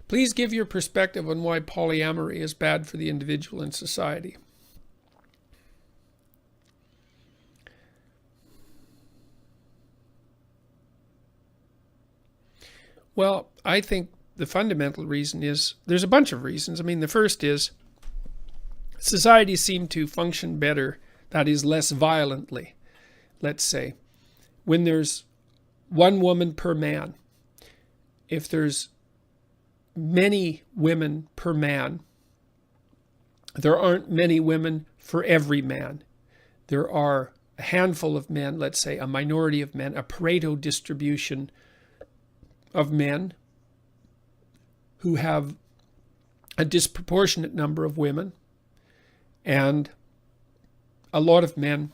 Please give your perspective on why polyamory is bad for the individual and society. Well, I think the fundamental reason is, there's a bunch of reasons. I mean, the first is societies seem to function better, that is, less violently. Let's say, when there's one woman per man, if there's many women per man, there aren't many women for every man. There are a handful of men, let's say a minority of men, a Pareto distribution of men who have a disproportionate number of women, and a lot of men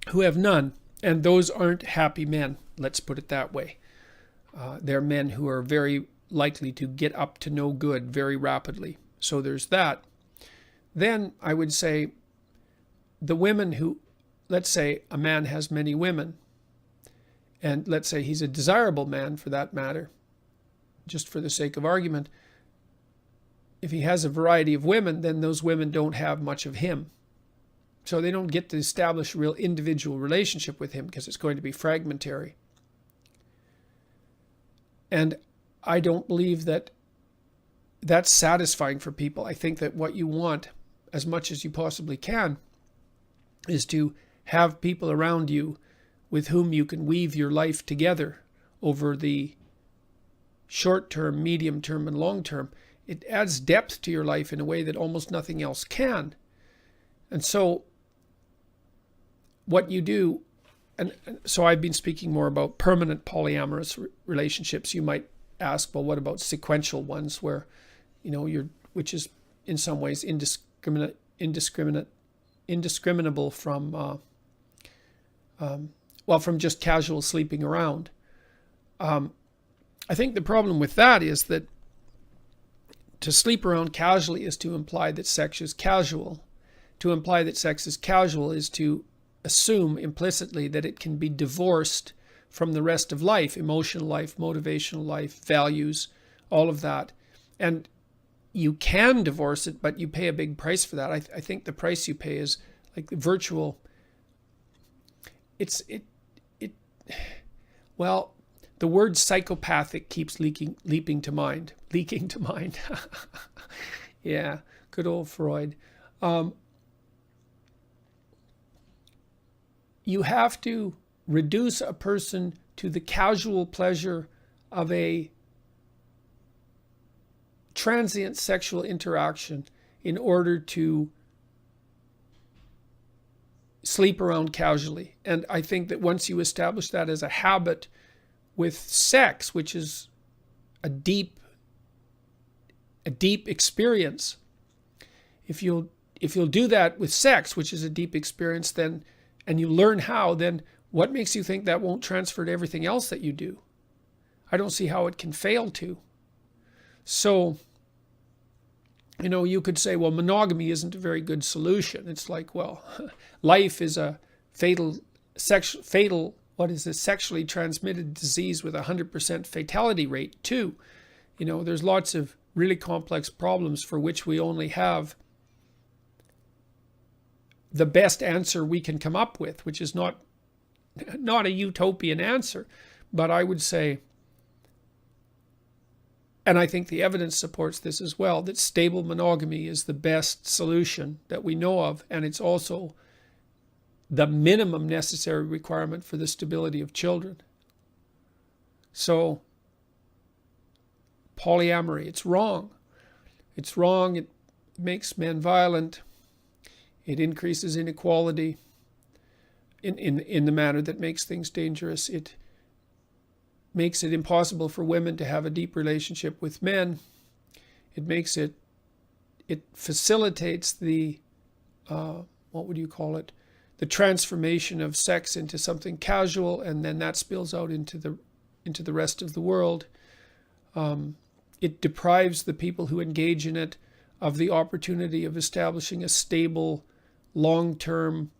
who have none. And those aren't happy men, let's put it that way. They're men who are very likely to get up to no good very rapidly. So there's that. Then I would say the women who, let's say a man has many women, and let's say he's a desirable man for that matter, just for the sake of argument, if he has a variety of women, then those women don't have much of him. So they don't get to establish a real individual relationship with him because it's going to be fragmentary. And I don't believe that that's satisfying for people. I think that what you want, as much as you possibly can, is to have people around you with whom you can weave your life together over the short term, medium term, and long term. It adds depth to your life in a way that almost nothing else can. And so what you do, and so I've been speaking more about permanent polyamorous relationships. You might ask, well, what about sequential ones where, which is in some ways indiscriminable from, from just casual sleeping around. I think the problem with that is that to sleep around casually is to imply that sex is casual. To imply that sex is casual is to assume implicitly that it can be divorced from the rest of life, emotional life, motivational life, values, all of that. And you can divorce it, but you pay a big price for that. I think the price you pay is like the virtual. The word psychopathic keeps leaping to mind. Yeah, good old Freud. You have to reduce a person to the casual pleasure of a transient sexual interaction in order to sleep around casually. And I think that once you establish that as a habit with sex, which is a deep experience, if you'll do that with sex, which is a deep experience, then, and you learn how, then what makes you think that won't transfer to everything else that you do? I don't see how it can fail to. So, you could say, well, monogamy isn't a very good solution. It's like, well, life is a sexually transmitted disease with a 100% fatality rate too. There's lots of really complex problems for which we only have the best answer we can come up with, which is not a utopian answer, but I would say, and I think the evidence supports this as well, that stable monogamy is the best solution that we know of, and it's also the minimum necessary requirement for the stability of children. So, polyamory, it's wrong. It's wrong. It makes men violent. It increases inequality in the manner that makes things dangerous. It makes it impossible for women to have a deep relationship with men. It facilitates the, the transformation of sex into something casual, and then that spills out into the rest of the world. It deprives the people who engage in it of the opportunity of establishing a stable, long-term,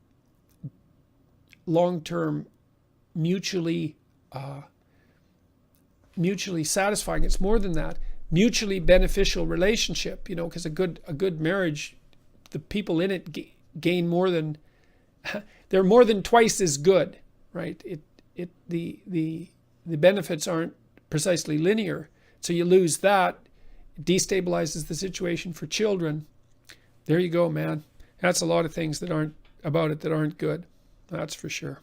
mutually satisfying. It's more than that. mutually beneficial relationship, you know, because a good marriage, the people in it gain more than they're more than twice as good, right? The benefits aren't precisely linear, so you lose that. It destabilizes the situation for children. There you go, man. That's a lot of things that aren't good. That's for sure.